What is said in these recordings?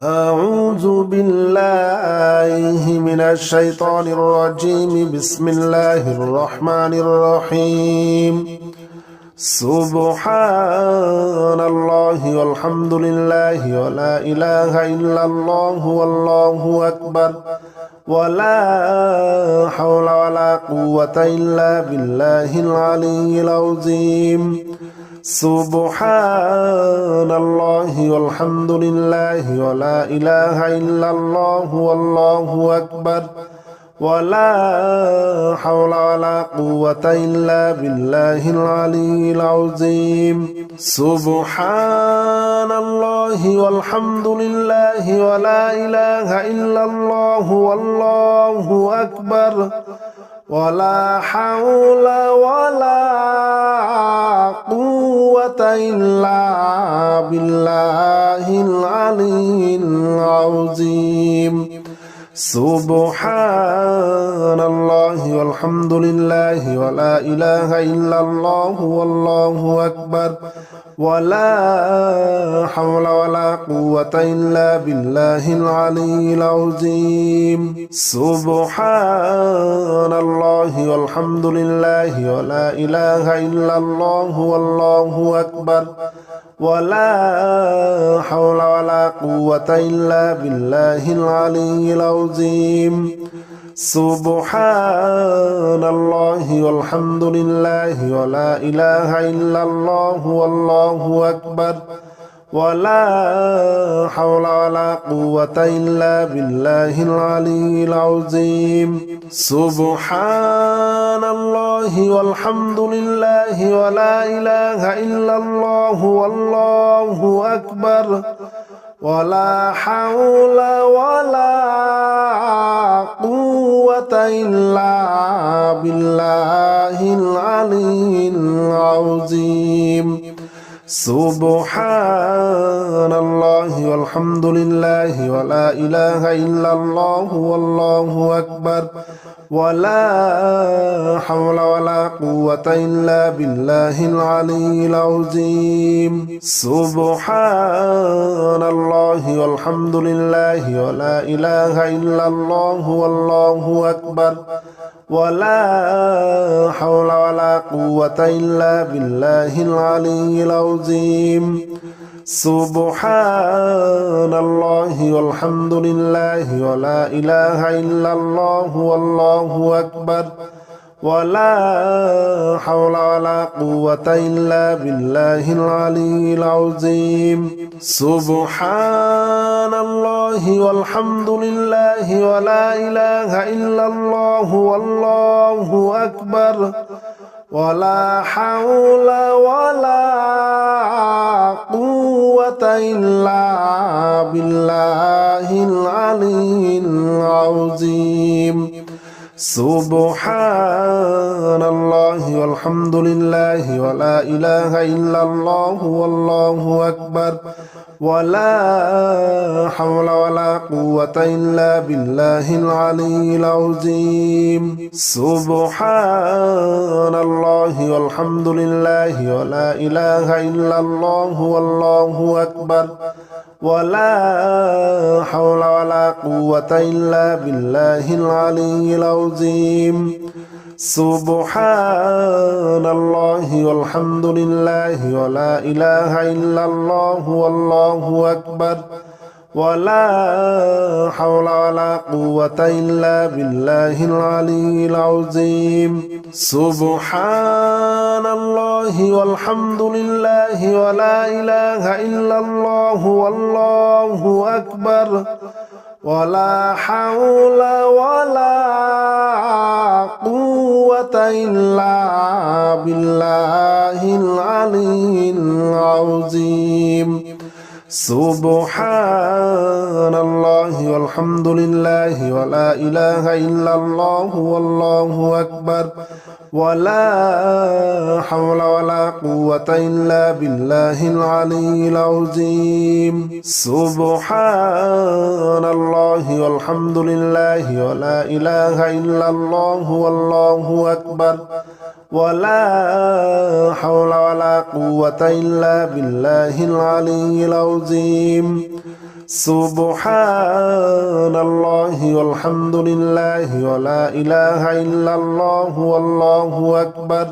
أعوذ بالله من الشيطان الرجيم بسم الله الرحمن الرحيم سبحان الله والحمد لله ولا إله إلا الله والله أكبر ولا حول ولا قوة إلا بالله العلي العظيم سبحان الله والحمد لله ولا إله إلا الله والله أكبر ولا حول ولا قوة إلا بالله العلي العظيم سبحان الله والحمد لله ولا إله إلا الله والله أكبر ولا حول ولا قوة إلا بالله العلي العظيم سبحان الله والحمد لله ولا إله إلا الله والله أكبر ولا حول ولا قوة إلا بالله العلي العظيم سبحان الله والحمد لله ولا إله إلا الله والله أكبر ولا حول ولا قوة إلا بالله العلي العظيم سبحان الله والحمد لله ولا إله إلا الله والله أكبر ولا حول ولا قوة إلا بالله العلي العظيم سبحان الله والحمد لله ولا إله إلا الله والله أكبر ولا حول ولا قوة إلا بالله العلي العظيم سبحان الله والحمد لله ولا إله إلا الله والله أكبر ولا حول ولا قوة إلا بالله العلي العظيم سبحان الله والحمد لله ولا إله إلا الله والله أكبر ولا حول ولا قوة إلا بالله العلي العظيم سبحان الله والحمد لله ولا إله إلا الله والله أكبر ولا حول ولا قوة إلا بالله العلي العظيم سبحان الله والحمد لله ولا إله إلا الله والله أكبر ولا حول ولا قوة إلا بالله العلي العظيم سبحان الله والحمد لله ولا إله إلا الله والله أكبر ولا حول ولا قوة إلا بالله العلي العظيم سبحان الله والحمد لله ولا إله إلا الله والله أكبر ولا حول ولا قوة إلا بالله العلي العظيم سبحان الله والحمد لله ولا إله إلا الله والله أكبر ولا حول ولا قوة إلا بالله العلي العظيم سبحان الله والحمد لله ولا إله إلا الله والله أكبر ولا حول ولا قوة إلا بالله العلي العظيم سبحان الله والحمد لله ولا إله إلا الله والله أكبر ولا حول ولا قوة إلا بالله العلي العظيم سبحان الله والحمد لله ولا إله إلا الله والله أكبر ولا حول ولا قوة إلا بالله العلي العظيم سبحان الله والحمد لله ولا إله إلا الله والله أكبر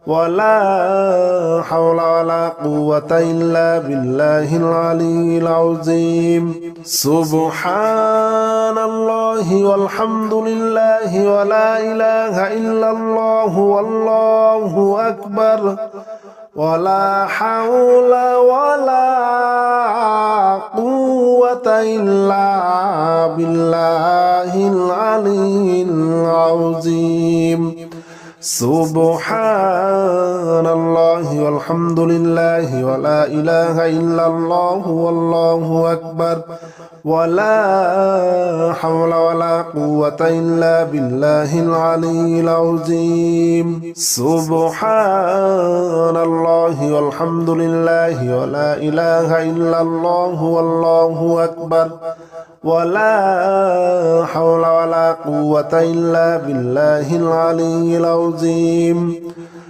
ولا حول ولا قوة إلا بالله العلي العظيم سبحان الله والحمد لله ولا إله إلا الله والله أكبر ولا حول ولا قوة إلا بالله العلي العظيم سبحان الله والحمد لله ولا إله إلا الله والله أكبر ولا حول ولا قوة إلا بالله العلي العظيم سبحان الله والحمد لله ولا إله إلا الله والله أكبر ولا حول ولا قوة إلا بالله العلي العظيم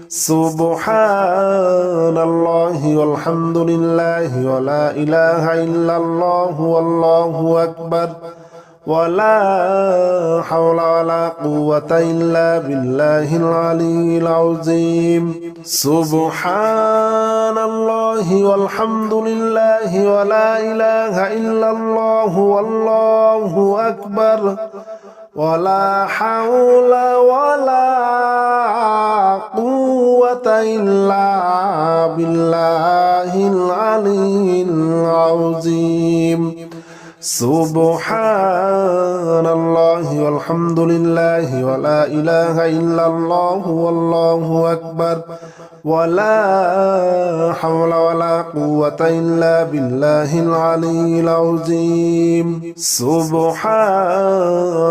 سبحان الله والحمد لله ولا إله إلا الله والله أكبر ولا حول ولا قوة إلا بالله العلي العظيم سبحان الله والحمد لله ولا إله إلا الله والله أكبر ولا حول ولا قوة إلا بالله العلي العظيم سبحان الله والحمد لله ولا إله إلا الله والله أكبر ولا حول ولا قوة إلا بالله العلي العظيم سبحان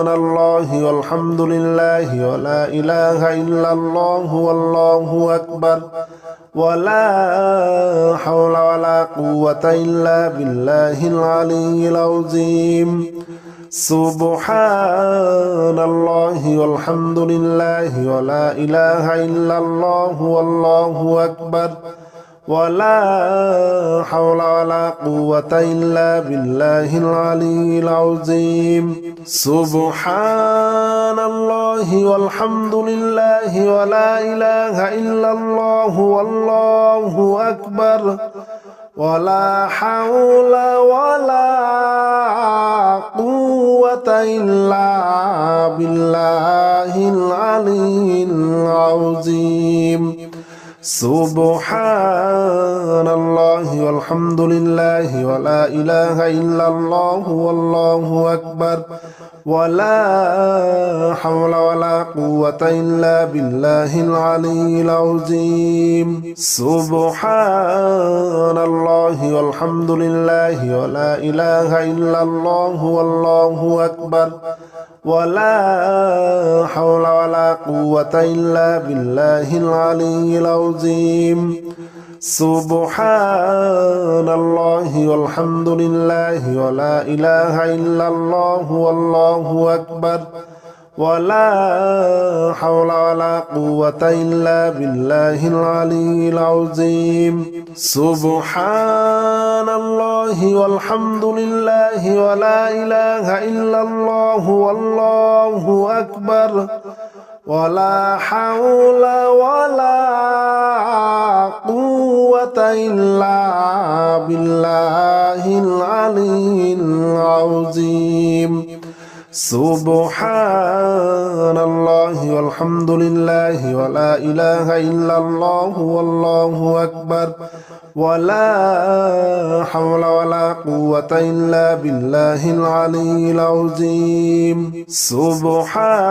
الله والحمد لله ولا إله إلا الله والله أكبر ولا حول ولا قوة إلا بالله العلي العظيم سبحان الله والحمد لله ولا إله إلا الله والله أكبر ولا حول ولا قوة إلا بالله العلي العظيم سبحان الله والحمد لله ولا إله إلا الله والله أكبر ولا حول ولا قوة إلا بالله العلي العظيم سبحان الله والحمد لله ولا إله إلا الله والله أكبر ولا حول ولا قوة إلا بالله العلي العظيم سبحان الله والحمد لله ولا إله إلا الله والله أكبر ولا حول ولا قوة إلا بالله العلي العظيم سبحان الله والحمد لله ولا إله إلا الله والله أكبر ولا حول ولا قوة إلا بالله العلي العظيم سبحان الله والحمد لله ولا إله إلا الله والله أكبر ولا حول ولا قوة إلا بالله العلي العظيم سبحان الله والحمد لله ولا إله إلا الله والله أكبر ولا حول ولا قوة إلا بالله العلي العظيم سبحان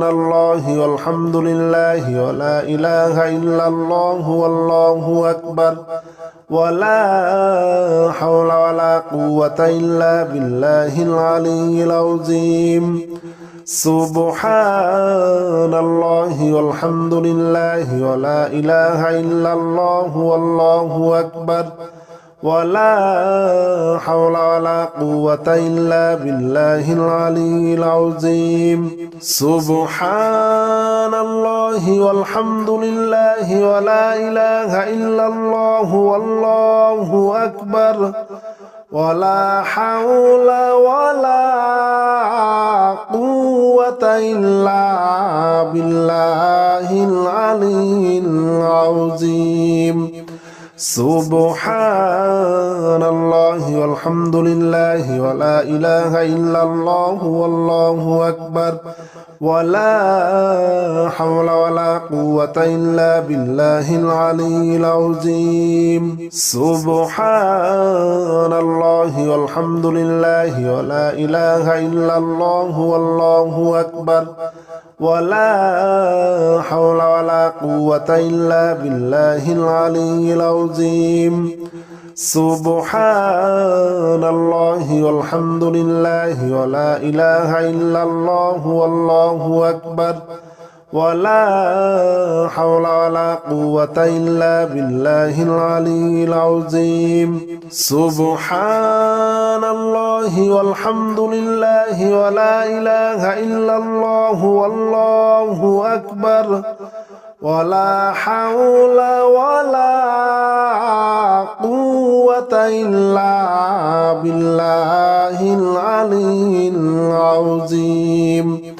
الله والحمد لله ولا إله إلا الله والله أكبر ولا حول ولا قوة إلا بالله العلي العظيم سبحان الله والحمد لله ولا إله إلا الله والله أكبر ولا حول ولا قوة إلا بالله العلي العظيم سبحان الله والحمد لله ولا إله إلا الله والله أكبر ولا حول ولا قوة إلا بالله العلي العظيم سبحان الله والحمد لله ولا إله إلا الله والله أكبر ولا حول ولا قوة إلا بالله العلي العظيم سبحان الله والحمد لله ولا إله إلا الله والله أكبر ولا حول ولا قوة إلا بالله العلي العظيم سبحان الله والحمد لله ولا إله إلا الله والله أكبر ولا حول ولا قوة إلا بالله العلي العظيم سبحان الله والحمد لله ولا إله إلا الله والله أكبر ولا حول ولا قوة إلا بالله العلي العظيم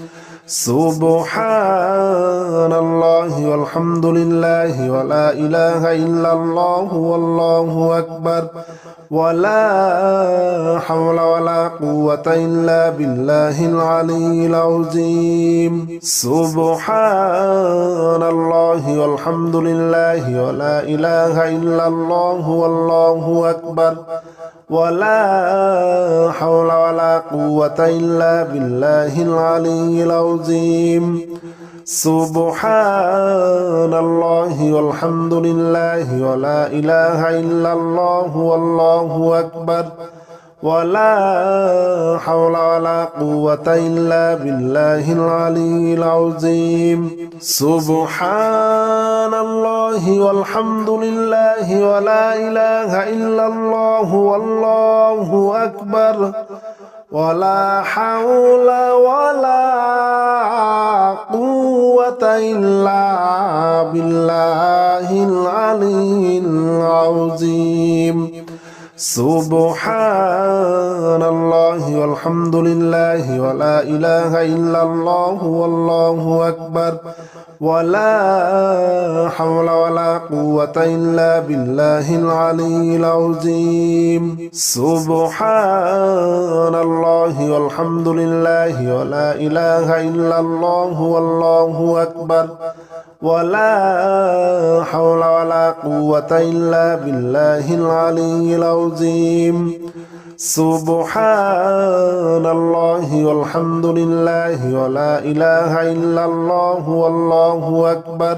سبحان الله والحمد لله ولا إله إلا الله والله أكبر ولا حول ولا قوة إلا بالله العلي العظيم سبحان الله والحمد لله ولا إله إلا الله والله أكبر ولا حول ولا قوة إلا بالله العلي العظيم سبحان الله والحمد لله ولا إله إلا الله والله أكبر ولا حول ولا قوة إلا بالله العلي العظيم سبحان الله والحمد لله ولا إله إلا الله والله أكبر ولا حول ولا قوة إلا بالله العلي العظيم سبحان الله والحمد لله ولا إله إلا الله والله أكبر ولا حول ولا قوة إلا بالله العلي العظيم سبحان الله والحمد لله ولا إله إلا الله والله أكبر ولا حول ولا قوة إلا بالله العلي العظيم سبحان الله والحمد لله ولا إله إلا الله والله أكبر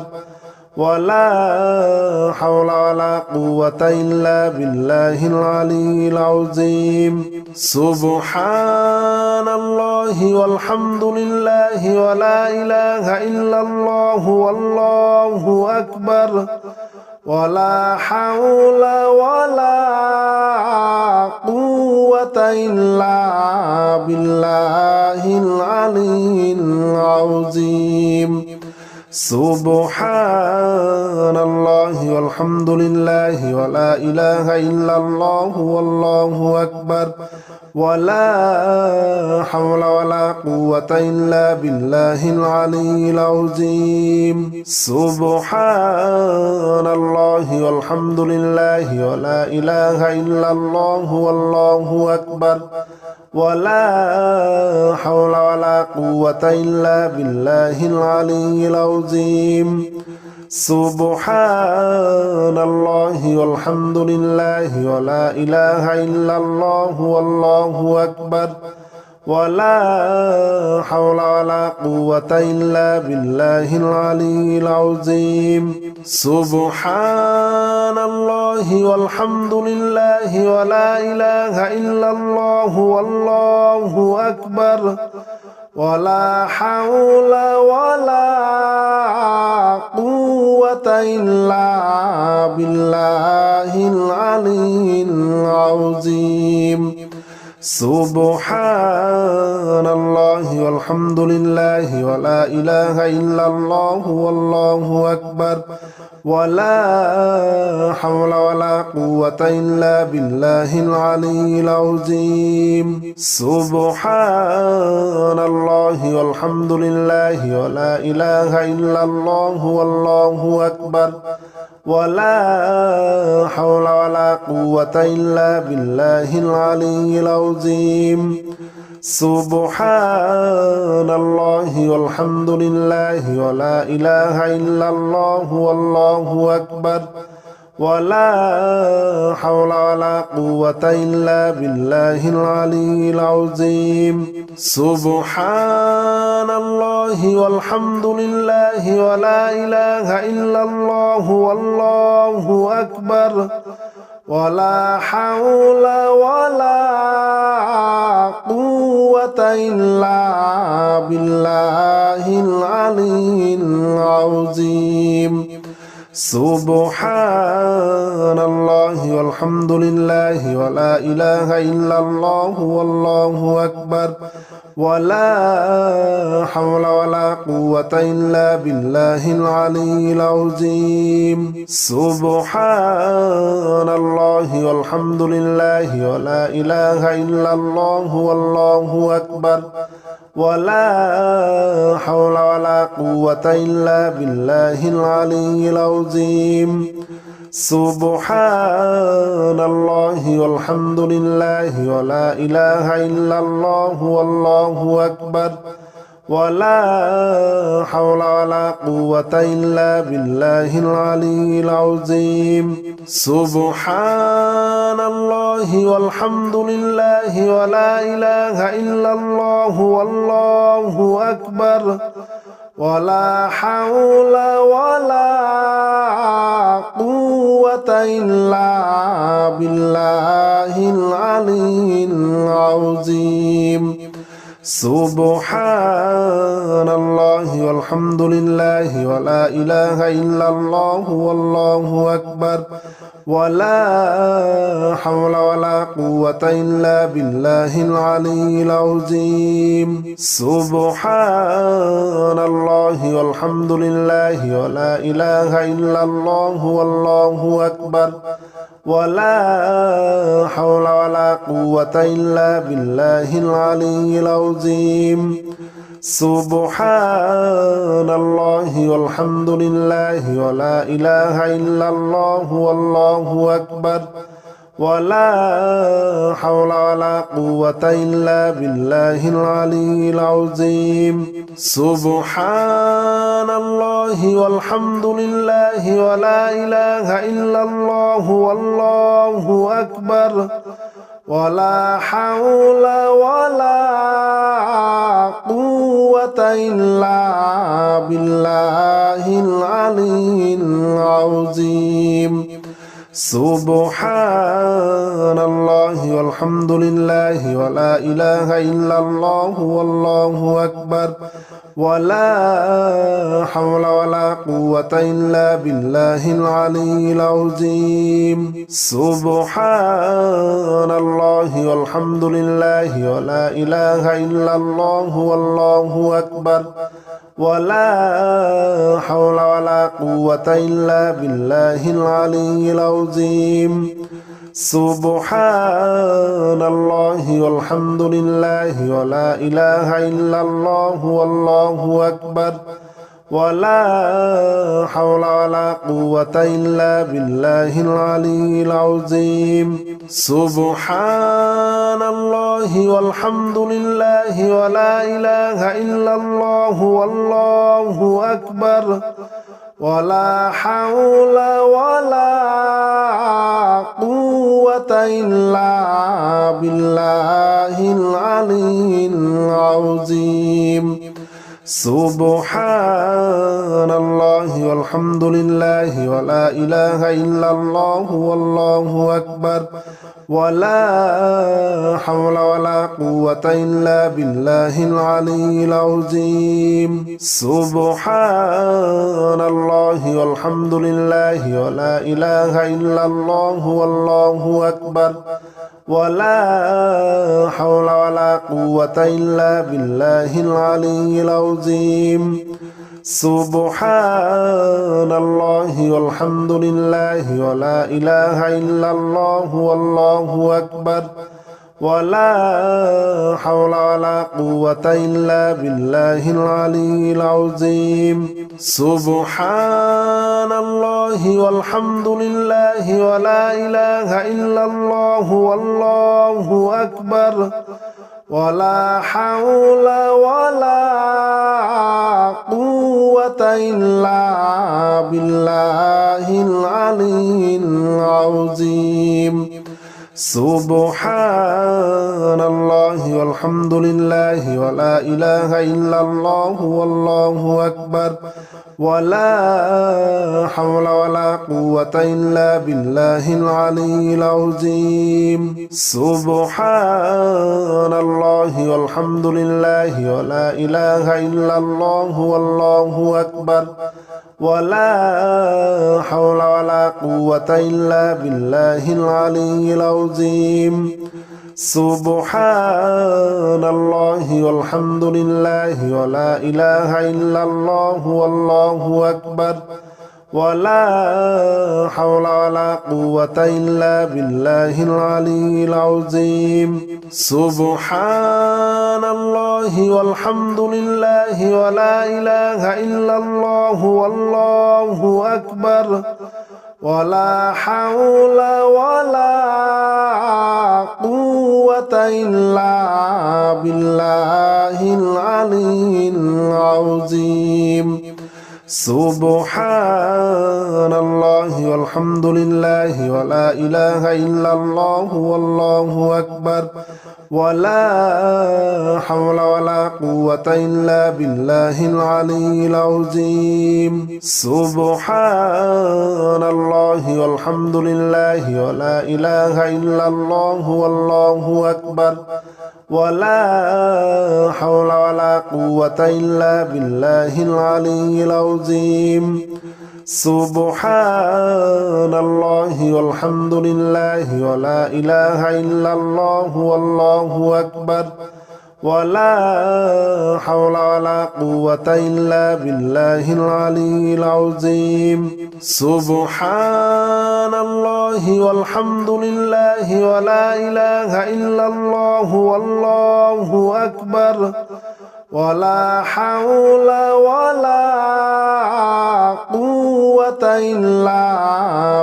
ولا حول ولا قوة إلا بالله العلي العظيم سبحان الله والحمد لله ولا إله إلا الله والله أكبر ولا حول ولا قوة إلا بالله العلي العظيم سبحان الله والحمد لله ولا إله إلا الله والله أكبر ولا حول ولا قوة إلا بالله العلي العظيم سبحان الله والحمد لله ولا إله إلا الله والله أكبر ولا حول ولا قوة إلا بالله العلي العظيم سبحان الله والحمد لله ولا إله إلا الله والله أكبر ولا حول ولا قوة إلا بالله العلي العظيم سبحان الله والحمد لله ولا إله إلا الله والله أكبر ولا حول ولا قوة إلا بالله العلي العظيم سبحان الله والحمد لله ولا إله إلا الله والله أكبر ولا حول ولا قوة إلا بالله العلي العظيم سبحان الله والحمد لله ولا إله إلا الله والله أكبر ولا حول ولا قوة إلا بالله العلي العظيم سبحان الله والحمد لله ولا إله إلا الله والله أكبر ولا حول ولا قوة إلا بالله العلي العظيم سبحان الله والحمد لله ولا إله إلا الله والله أكبر ولا حول ولا قوة إلا بالله العلي العظيم سبحان الله والحمد لله ولا إله إلا الله والله أكبر ولا حول ولا قوة إلا بالله العلي العظيم سبحان الله والحمد لله ولا إله إلا الله والله أكبر ولا حول ولا قوة إلا بالله العلي العظيم سبحان الله والحمد لله ولا إله إلا الله والله أكبر ولا حول ولا قوة إلا بالله العلي العظيم سبحان الله والحمد لله ولا إله إلا الله والله أكبر ولا حول ولا قوة إلا بالله العلي العظيم سبحان الله والحمد لله ولا إله إلا الله والله أكبر ولا حول ولا قوة إلا بالله العلي العظيم سبحان الله والحمد لله ولا إله إلا الله والله أكبر ولا حول ولا قوة إلا بالله العلي العظيم سبحان الله والحمد لله ولا إله إلا الله والله أكبر ولا حول ولا قوة إلا بالله العلي العظيم سبحان الله والحمد لله ولا إله إلا الله والله أكبر ولا حول ولا قوة إلا بالله العلي العظيم سبحان الله والحمد لله ولا إله إلا الله والله أكبر ولا حول ولا قوة إلا بالله العلي العظيم سبحان الله والحمد لله ولا إله إلا الله والله أكبر ولا حول ولا قوة إلا بالله العلي العظيم سبحان الله والحمد لله ولا إله إلا الله والله أكبر ولا حول ولا قوة إلا بالله العلي العظيم سبحان الله والحمد لله ولا إله إلا الله والله أكبر ولا حول ولا قوة إلا بالله العلي العظيم سبحان الله والحمد لله ولا إله إلا الله والله أكبر ولا حول ولا قوة إلا بالله العلي العظيم سبحان الله والحمد لله ولا إله إلا الله والله أكبر ولا حول ولا قوة إلا بالله العلي العظيم سبحان الله والحمد لله ولا إله إلا الله والله أكبر ولا حول ولا قوة إلا بالله العلي العظيم سبحان الله والحمد لله ولا إله إلا الله والله أكبر ولا حول ولا قوة إلا بالله العلي العظيم سبحان الله والحمد لله ولا إله إلا الله والله أكبر ولا حول ولا قوة إلا بالله العلي العظيم سبحان الله والحمد لله ولا إله إلا الله والله أكبر ولا حول ولا قوة إلا بالله العلي العظيم سبحان الله والحمد لله ولا إله إلا الله والله أكبر ولا حول ولا قوة إلا بالله العلي العظيم سبحان الله والحمد لله ولا إله إلا الله والله أكبر ولا حول ولا قوة إلا بالله العلي العظيم سبحان الله والحمد لله ولا إله إلا الله والله أكبر ولا حول ولا قوة إلا بالله العلي العظيم سبحان الله والحمد لله ولا إله إلا الله والله أكبر ولا حول ولا قوة إلا بالله العلي العظيم سبحان الله والحمد لله ولا إله إلا الله والله أكبر ولا حول ولا قوة إلا بالله العلي العظيم سبحان الله والحمد لله ولا إله إلا الله والله أكبر ولا حول ولا قوة إلا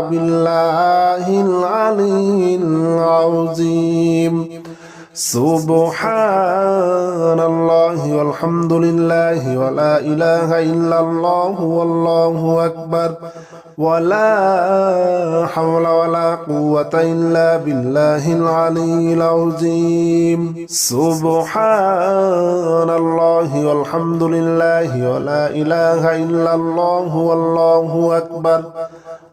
بالله العلي العظيم سبحان الله والحمد لله ولا إله إلا الله والله أكبر ولا حول ولا قوة إلا بالله العلي العظيم سبحان الله والحمد لله ولا إله إلا الله والله أكبر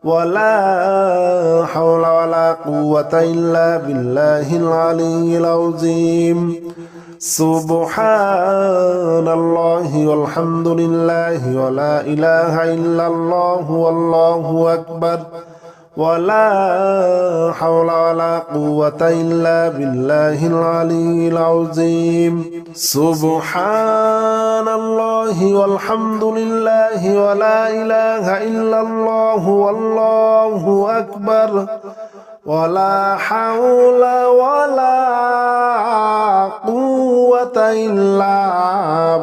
ولا حول ولا قوة إلا بالله العلي العظيم سبحان الله والحمد لله ولا إله إلا الله والله أكبر ولا حول ولا قوة إلا بالله العلي العظيم سبحان الله والحمد لله ولا إله إلا الله والله أكبر ولا حول ولا قوة إلا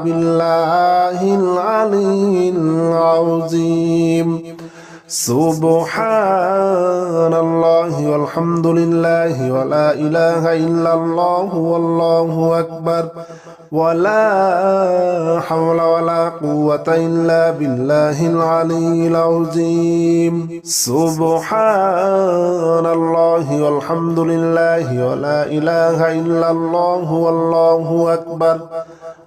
بالله العلي العظيم سبحان الله والحمد لله ولا إله إلا الله والله أكبر ولا حول ولا قوة إلا بالله العلي العظيم سبحان الله والحمد لله ولا إله إلا الله والله أكبر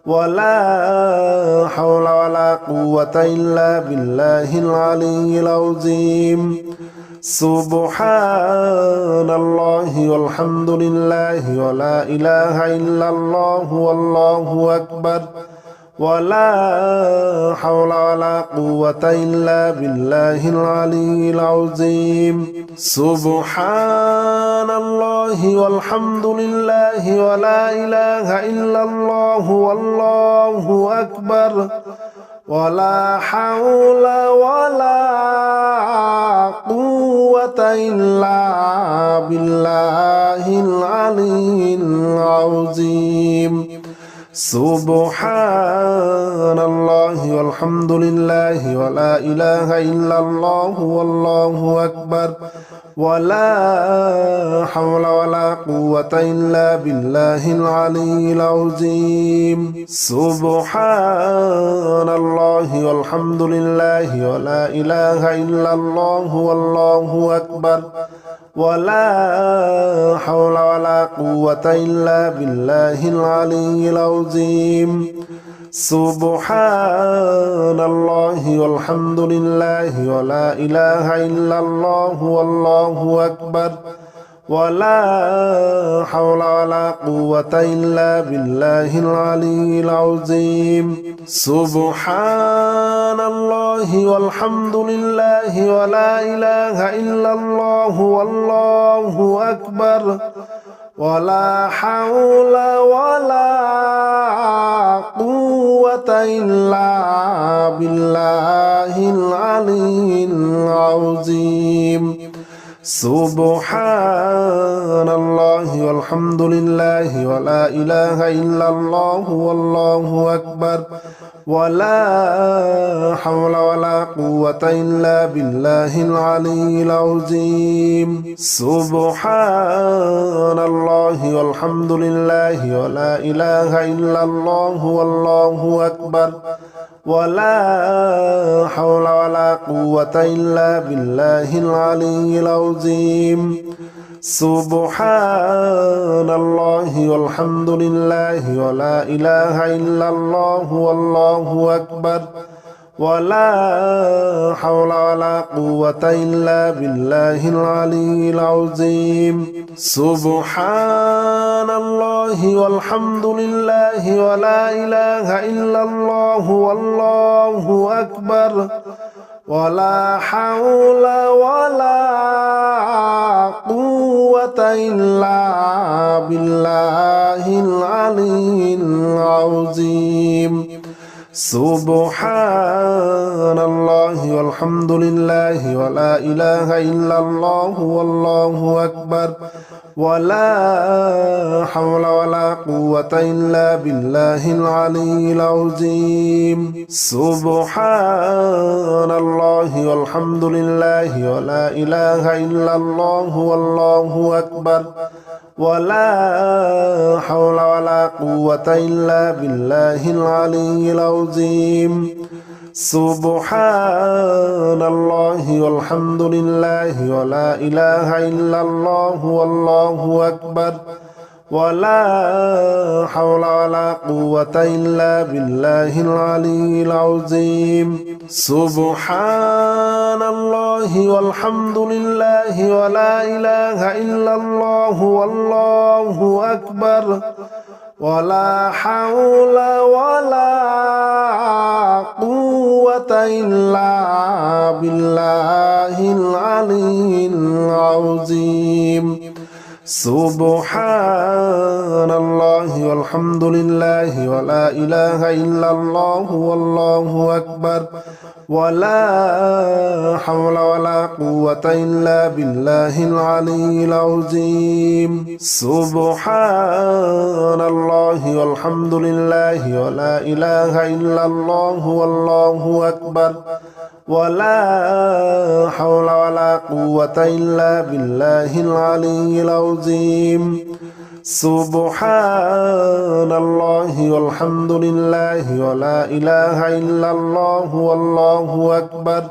ولا حول ولا قوة إلا بالله العلي العظيم سبحان الله والحمد لله ولا إله إلا الله والله أكبر ولا حول ولا قوة إلا بالله العلي العظيم سبحان الله والحمد لله ولا إله إلا الله والله أكبر ولا حول ولا قوة إلا بالله العلي العظيم سبحان الله والحمد لله ولا إله إلا الله والله أكبر ولا حول ولا قوة إلا بالله العلي العظيم سبحان الله والحمد لله ولا إله إلا الله والله أكبر ولا حول ولا قوة إلا بالله العلي العظيم سبحان الله والحمد لله ولا إله إلا الله والله أكبر ولا حول ولا قوة إلا بالله العلي العظيم سبحان الله والحمد لله ولا إله إلا الله والله أكبر ولا حول ولا قوة إلا بالله العلي العظيم سبحان الله والحمد لله ولا إله إلا الله والله أكبر ولا حول ولا قوة إلا بالله العلي العظيم سبحان الله والحمد لله ولا إله إلا الله والله أكبر ولا حول ولا قوة إلا بالله العلي العظيم سبحان الله والحمد لله ولا إله إلا الله والله أكبر ولا حول ولا قوة إلا بالله العلي العظيم سبحان الله والحمد لله ولا إله إلا الله والله أكبر ولا حول ولا قوة إلا بالله العلي العظيم سبحان الله والحمد لله ولا إله إلا الله والله أكبر ولا حول ولا قوة إلا بالله العلي العظيم سبحان الله والحمد لله ولا إله إلا الله والله أكبر ولا حول ولا قوة إلا بالله العلي العظيم سبحان الله والحمد لله ولا إله إلا الله والله أكبر ولا حول ولا قوة إلا بالله العلي العظيم سبحان الله والحمد لله ولا إله إلا الله والله أكبر ولا حول ولا قوة إلا بالله العلي العظيم سبحان الله والحمد لله ولا إله إلا الله والله أكبر ولا حول ولا قوة إلا بالله العلي العظيم سبحان الله والحمد لله ولا إله إلا الله والله أكبر ولا حول ولا قوة إلا بالله العلي العظيم سبحان الله والحمد لله ولا إله إلا الله والله أكبر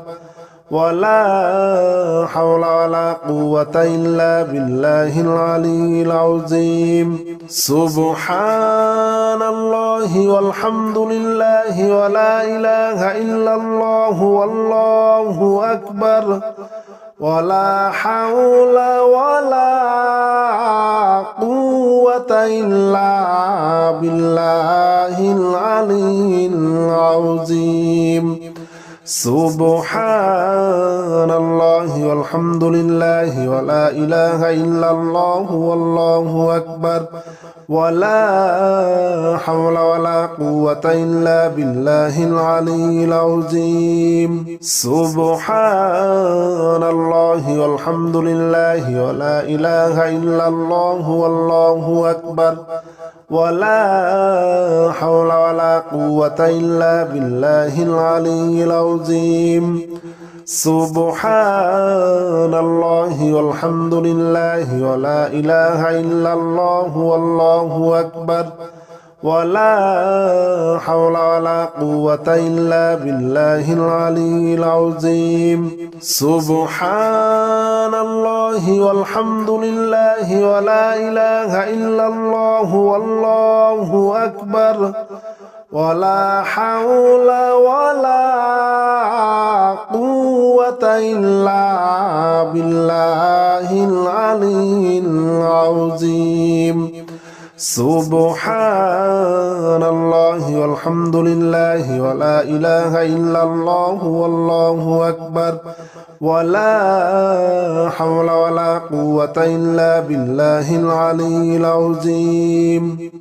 ولا حول ولا قوة إلا بالله العلي العظيم سبحان الله والحمد لله ولا إله إلا الله والله أكبر ولا حول ولا قوة إلا بالله العلي سبحان الله والحمد لله ولا إله إلا الله والله أكبر ولا حول ولا قوة إلا بالله العلي العظيم سبحان الله والحمد لله ولا إله إلا الله والله أكبر ولا حول ولا قوة إلا بالله العلي العظيم سبحان الله والحمد لله ولا إله إلا الله والله أكبر ولا حول ولا قوة إلا بالله العلي العظيم سبحان الله والحمد لله ولا إله إلا الله والله أكبر ولا حول ولا قوة إلا بالله العلي العظيم سبحان الله والحمد لله ولا إله إلا الله والله أكبر ولا حول ولا قوة إلا بالله العلي العظيم